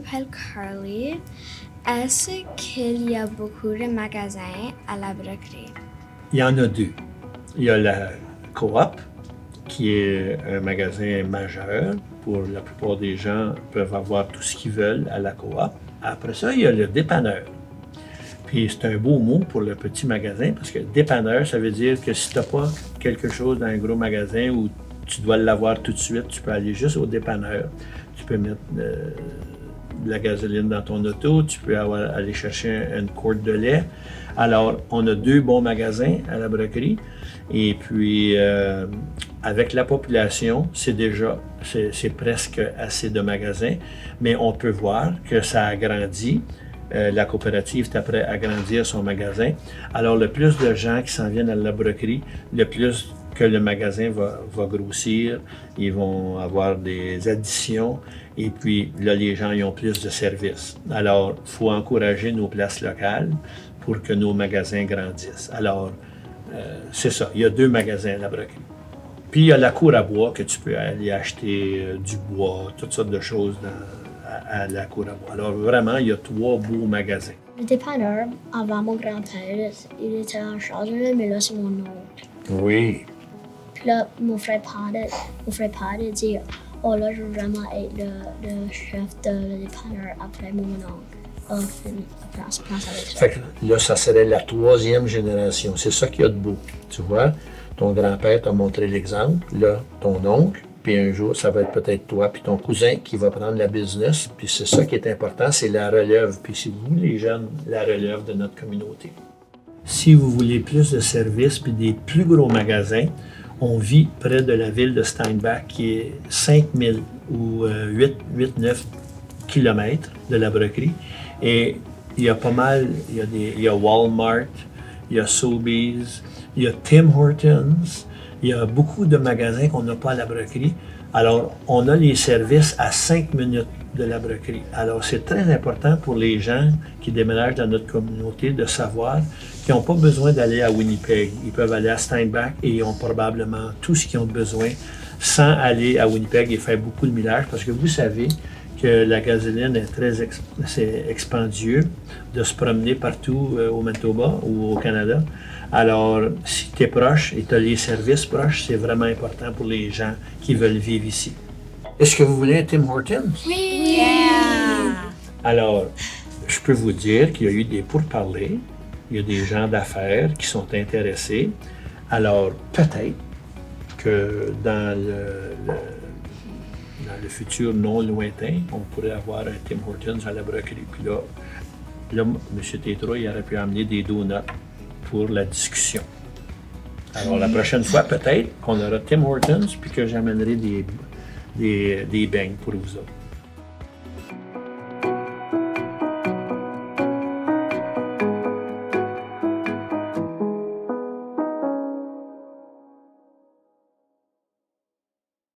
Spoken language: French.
m'appelle Carly. Est-ce qu'il y a beaucoup de magasins à la broderie? Il y en a deux. Il y a la Coop, qui est un magasin majeur. Pour la plupart des gens, peuvent avoir tout ce qu'ils veulent à la Coop. Après ça, il y a le dépanneur. Puis c'est un beau mot pour le petit magasin, parce que dépanneur, ça veut dire que si tu n'as pas quelque chose dans un gros magasin où tu dois l'avoir tout de suite, tu peux aller juste au dépanneur. Tu peux mettre de la gasoline dans ton auto, tu peux aller chercher une quarte de lait. Alors, on a deux bons magasins à la broderie. Et puis, avec la population, c'est presque assez de magasins, mais on peut voir que ça a grandi. La coopérative est après agrandir son magasin. Alors, le plus de gens qui s'en viennent à la broderie, le plus que le magasin va grossir, ils vont avoir des additions et puis là, les gens ils ont plus de services. Alors, il faut encourager nos places locales pour que nos magasins grandissent. Alors, c'est ça, il y a deux magasins à la broderie. Puis, il y a la cour à bois que tu peux aller acheter du bois, toutes sortes de choses à la cour à bois. Alors, vraiment, il y a trois beaux magasins. Le dépanneur, avant mon grand-père, il était en charge, mais là, c'est mon oncle. Oui. Puis là, mon frère Pat a dit « Oh là, je veux vraiment être le chef de le dépanneur après mon oncle. On fait la place avec ça. » Fait que là, ça serait la troisième génération. C'est ça qu'il y a de beau. Tu vois, ton grand-père t'a montré l'exemple, là, ton oncle, puis un jour, ça va être peut-être toi, puis ton cousin qui va prendre la business. Puis c'est ça qui est important, c'est la relève. Puis c'est vous, les jeunes, la relève de notre communauté. Si vous voulez plus de services puis des plus gros magasins, on vit près de la ville de Steinbach, qui est 5000 ou 8-9 kilomètres de la broderie. Et il y a pas mal, il y a Walmart, il y a Sobeys, il y a Tim Hortons, il y a beaucoup de magasins qu'on n'a pas à la broderie. Alors, on a les services à 5 minutes de la broderie. Alors, c'est très important pour les gens qui déménagent dans notre communauté de savoir qu'ils n'ont pas besoin d'aller à Winnipeg. Ils peuvent aller à Steinbach et ils ont probablement tout ce qu'ils ont besoin sans aller à Winnipeg et faire beaucoup de millage parce que vous savez que la gasoline est c'est expandieux de se promener partout au Manitoba ou au Canada. Alors, si tu es proche et tu as les services proches, c'est vraiment important pour les gens qui veulent vivre ici. Est-ce que vous voulez un Tim Hortons? Oui! Yeah! Alors, je peux vous dire qu'il y a eu des pourparlers. Il y a des gens d'affaires qui sont intéressés. Alors, peut-être que dans le futur non lointain, on pourrait avoir un Tim Hortons à la broderie. Puis là, M. Tétro, il aurait pu amener des donuts pour la discussion. Alors, la prochaine fois, peut-être qu'on aura Tim Hortons puis que j'amènerai des beignes pour vous autres.